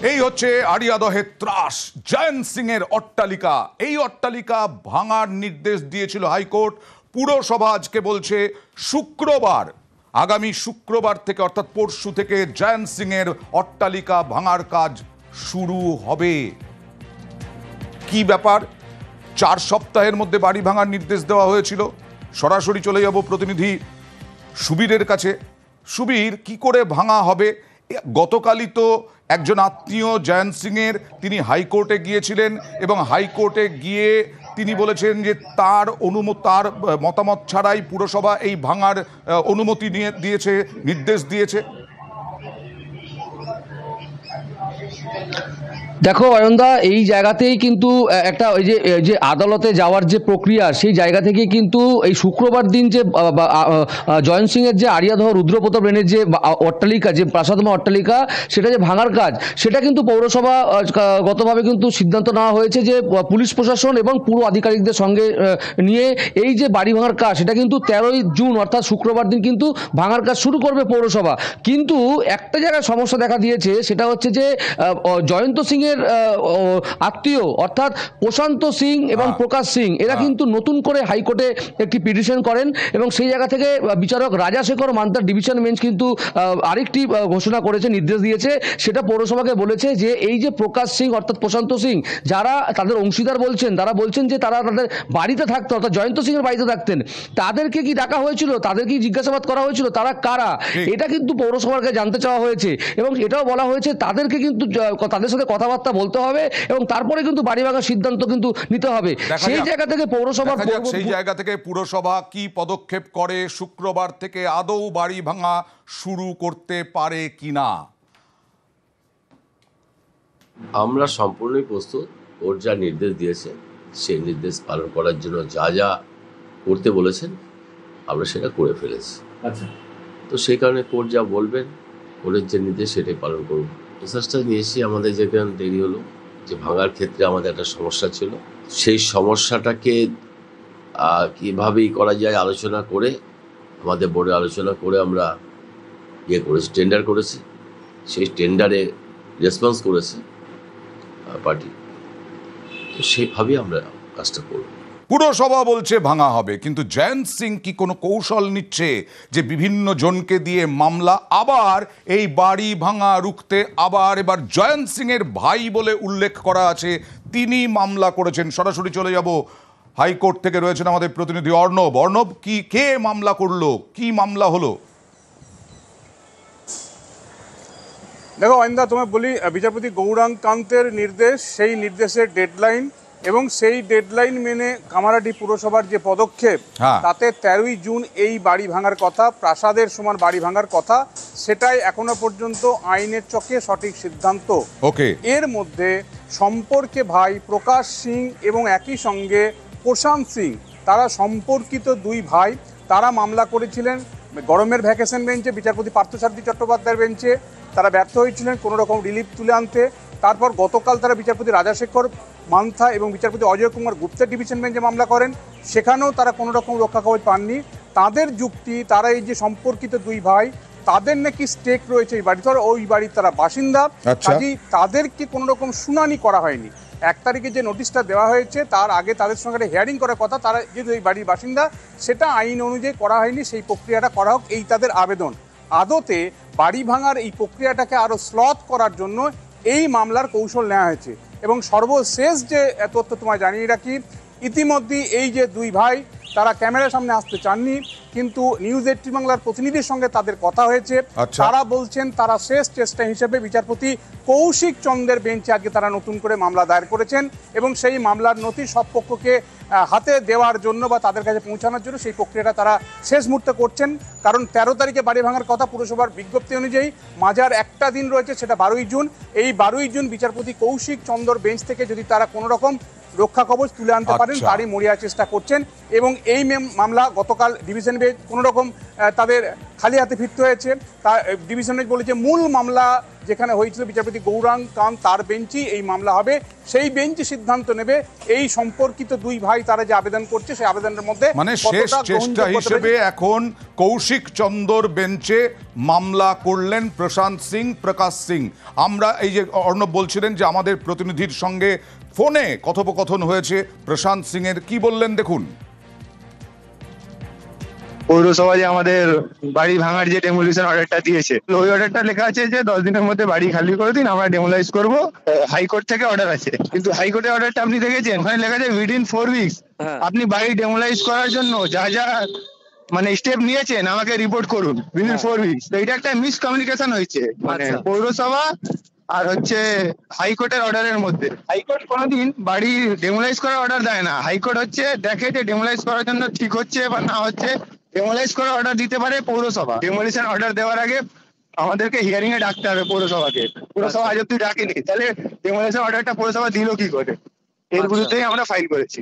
এই হচ্ছে আড়িয়াদহের ত্রাস, জয়ন্ত সিং এর অট্টালিকা। এই অট্টালিকা ভাঙার নির্দেশ দিয়েছিল হাইকোর্ট। পুরসভা আজকে বলছে শুক্রবার, আগামী শুক্রবার থেকে অর্থাৎ পরশু থেকে জয়ন্ত সিং এর অট্টালিকা ভাঙার কাজ শুরু হবে। কি ব্যাপার? 4 সপ্তাহের মধ্যে বাড়ি ভাঙার নির্দেশ দেওয়া হয়েছিল। সরাসরি চলে যাব প্রতিনিধি সুবীরের কাছে। সুবীর, কি করে ভাঙা হবে? গতকালই তো একজন আত্মীয় জয়ন্ত সিংয়ের, তিনি হাইকোর্টে গিয়েছিলেন এবং হাইকোর্টে গিয়ে তিনি বলেছেন যে তার মতামত ছাড়াই পুরসভা এই ভাঙার অনুমতি দিয়েছে, নির্দেশ দিয়েছে। দেখো অয়নদা, এই জায়গাতেই কিন্তু একটা ওই যে আদালতে যাওয়ার যে প্রক্রিয়া, সেই জায়গা থেকে কিন্তু এই শুক্রবার দিন যে জয়ন্ত সিং এর যে আড়িয়াদহ রুদ্রপ্রতাপ রেনের যে অট্টালিকা, যে প্রাসাদময় অট্টালিকা, সেটা যে ভাঙার কাজ, সেটা কিন্তু পৌরসভা গতভাবে কিন্তু সিদ্ধান্ত নেওয়া হয়েছে যে পুলিশ প্রশাসন এবং পুরো আধিকারিকদের সঙ্গে নিয়ে এই যে বাড়ি ভাঙার কাজ, সেটা কিন্তু 13ই জুন অর্থাৎ শুক্রবার দিন কিন্তু ভাঙার কাজ শুরু করবে পৌরসভা। কিন্তু একটা জায়গায় সমস্যা দেখা দিয়েছে, সেটা হচ্ছে যে জয়ন্ত সিং এর আত্মীয় অর্থাৎ প্রশান্ত সিং এবং প্রকাশ সিং, এরা কিন্তু নতুন করে হাইকোর্টে একটি পিটিশন করেন এবং সেই জায়গা থেকে বিচারক রাজাশেখর মান্তার ডিভিশন বেঞ্চ কিন্তু আরেকটি ঘোষণা করেছে, নির্দেশ দিয়েছে। সেটা পৌরসভাকে বলেছে যে এই যে প্রকাশ সিং অর্থাৎ প্রশান্ত সিং, যারা তাদের অংশীদার বলছেন, তারা বলছেন যে তারা তাদের বাড়িতে থাকতো, অর্থাৎ জয়ন্ত সিং এর বাড়িতে থাকতেন, তাদেরকে কি ডাকা হয়েছিল, তাদেরকে জিজ্ঞাসাবাদ করা হয়েছিল, তারা কারা, এটা কিন্তু পৌরসভার কাছে জানতে চাওয়া হয়েছে। এবং এটাও বলা হয়েছে তাদেরকে কিন্তু তাদের সাথে কথাবার্তা বলতে হবে এবং তারপরে কিন্তু বাড়ি ভাঙার সিদ্ধান্ত কিন্তু নিতে হবে। সেই জায়গা থেকে পুরসভা কি পদক্ষেপ করে, শুক্রবার থেকে আদৌ বাড়ি ভাঙা শুরু করতে পারে কিনা। আমরা সম্পূর্ণই প্রস্তুত। কোর্ট যা নির্দেশ দিয়েছে সেই নির্দেশ পালন করার জন্য যা যা করতে বলেছেন আমরা সেটা করে ফেলেছি। আচ্ছা, তো সেই কারণে কোর্ট যা বলবেন, কোর্টের যে নির্দেশ সেটাই পালন করব। প্রসেসটা নিয়েছি। আমাদের যেখানে দেরি হলো, যে ভাঙার ক্ষেত্রে আমাদের একটা সমস্যা ছিল, সেই সমস্যাটাকে কীভাবেই করা যায় আলোচনা করে, আমাদের বোর্ডে আলোচনা করে আমরা করেছি, টেন্ডার করেছি। সেই টেন্ডারে রেসপন্স করেছে পার্টি, তো সেইভাবেই আমরা কাজটা করব। পুরসভা বলছে ভাঙা হবে, কিন্তু জয়ন্ত সিং কি কোনো কৌশল নিচ্ছে যে বিভিন্ন জনকে দিয়ে মামলা, আবার এই বাড়ি ভাঙা রুখতে আবার এবার জয়ন্ত সিং এর ভাই বলে উল্লেখ করা আছে, তিনি মামলা করেছেন। সরাসরি চলে যাব, হাইকোর্ট থেকে রয়েছেন আমাদের প্রতিনিধি অর্ণব। অর্ণব, কে মামলা করলো, কি মামলা হলো? দেখো অয়নদা, তোমায় বলি, বিচারপতি গৌরাঙ্গ কান্তের নির্দেশ, সেই নির্দেশের ডেডলাইন এবং সেই ডেডলাইন মেনে কামারহাটি পুরসভার যে পদক্ষেপ, তাতে 13ই জুন এই বাড়ি ভাঙার কথা, প্রাসাদের সমান বাড়ি ভাঙার কথা, সেটাই এখনো পর্যন্ত আইনের চকে সঠিক সিদ্ধান্ত। এর মধ্যে সম্পর্কে ভাই প্রকাশ সিং এবং একই সঙ্গে প্রশান্ত সিং, তারা সম্পর্কিত দুই ভাই, তারা মামলা করেছিলেন গরমের ভ্যাকেশন বেঞ্চে, বিচারপতি পার্থসারথী চট্টোপাধ্যায়ের বেঞ্চে। তারা ব্যর্থ হয়েছিলেন কোনো রকম রিলিফ তুলে আনতে। তারপর গতকাল তারা বিচারপতি রাজাশেখর মান্থা এবং বিচারপতি অজয় কুমার গুপ্তের ডিভিশন বেঞ্চে মামলা করেন, সেখানেও তারা কোনো রকম রক্ষা কবচ পাননি। তাদের যুক্তি, তারা এই যে সম্পর্কিত দুই ভাই, তাদের নাকি স্টেক রয়েছে এই বাড়িতে, ওই বাড়ির তারা বাসিন্দা, কাজেই তাদেরকে কোনো রকম শুনানি করা হয়নি। 1 তারিখে যে নোটিশটা দেওয়া হয়েছে, তার আগে তাদের সঙ্গে একটা হিয়ারিং করার কথা, তারা যেহেতু এই বাড়ির বাসিন্দা, সেটা আইন অনুযায়ী করা হয়নি, সেই প্রক্রিয়াটা করা হোক, এই তাদের আবেদন। আদতে বাড়ি ভাঙার এই প্রক্রিয়াটাকে আরও স্লথ করার জন্য এই মামলার কৌশল নেওয়া হয়েছে। এবং সর্বশেষ যে তথ্য তোমায় জানিয়ে রাখি, ইতিমধ্যেই এই যে দুই ভাই, তারা ক্যামেরার সামনে আসতে চাননি, কিন্তু নিউজ 18 বাংলার প্রতিনিধির সঙ্গে তাদের কথা হয়েছে। তারা বলছেন তারা শেষ চেষ্টা হিসেবে বিচারপতি কৌশিক চন্দ্রের বেঞ্চে আজকে তারা নতুন করে মামলা দায়ের করেছেন এবং সেই মামলার নথি সব পক্ষকে হাতে দেওয়ার জন্য বা তাদের কাছে পৌঁছানোর জন্য সেই প্রক্রিয়াটা তারা শেষ মুহূর্তে করছেন। কারণ 13 তারিখে বাড়ি ভাঙার কথা পুরসভার বিজ্ঞপ্তি অনুযায়ী, মাঝার একটা দিন রয়েছে, সেটা 12ই জুন। এই 12ই জুন বিচারপতি কৌশিক চন্দ্র বেঞ্চ থেকে যদি তারা কোনো রকম রক্ষা কবচ তুলে আনতে পারেন, আচ্ছা। তারই মরিয়া চেষ্টা করছেন। এবং এই মামলা গতকাল ডিভিশন বেঞ্চ কোনো রকম তাদের খালি হাতে ফিরতে হয়েছে। ডিভিশন বেঞ্চ বলেছে মূল মামলা যেখানে হয়েছিল বিচারপতি গৌরাঙ্গ কান্ত তার বেঞ্চই এই মামলা হবে, সেই বেঞ্চ সিদ্ধান্ত নেবে এই সম্পর্কিত দুই ভাই তারা যে আবেদন করছে সেই আবেদনের মধ্যে মানে শেষ কতটা চেষ্টা গ্রহণযোগ্যতা হিসেবে এখন কৌশিক চন্দর বেঞ্চে মামলা করলেন প্রশান্ত সিং, প্রকাশ সিং। আমরা এই যে অর্ণব বলছিলেন যে আমাদের প্রতিনিধির সঙ্গে ফোনে কথোপকথন হয়েছে প্রশান্ত সিং এর, কি বললেন দেখুন। পৌরসভা যে আমাদের বাড়ি ভাঙার যে ডেমোলিশন অর্ডারটা দিয়েছে, ওই অর্ডারটা লেখা আছে যে 10 দিনের মধ্যে বাড়ি খালি করে দিন, আমরা ডেমোলাইজ করব। হাইকোর্ট থেকে অর্ডার আছে, কিন্তু হাইকোর্টের অর্ডারটা আপনি দেখেছেন, ওখানে লেখা আছে উইদিন 4 উইকস আপনি বাড়ি ডেমোলাইজ করার জন্য যা যা মানে স্টেপ নিয়েছেন আমাকে রিপোর্ট করুন উইদিন 4 উইকস। তো এটা একটা মিসকমিউনিকেশন হয়েছে মানে পৌরসভা আর হচ্ছে হাইকোর্টের অর্ডারের মধ্যে। হাইকোর্ট কোনোদিন বাড়ি ডেমোলাইজ করার অর্ডার দেয় না। হাইকোর্ট হচ্ছে দেখে যে ডেমোলাইজ করার জন্য ঠিক হচ্ছে বা না হচ্ছে, ডেমোলাইজ করার অর্ডার দিতে পারে পৌরসভা। ডেমোলিশন অর্ডার দেওয়ার আগে আমাদেরকে হিয়ারিং এ ডাকতে হবে পৌরসভাকে। পৌরসভা আজ অব্দি ডাকেনি, তাহলে ডেমোলিশন অর্ডারটা পৌরসভা দিল কি করে? এর বিরুদ্ধেই আমরা ফাইল করেছি।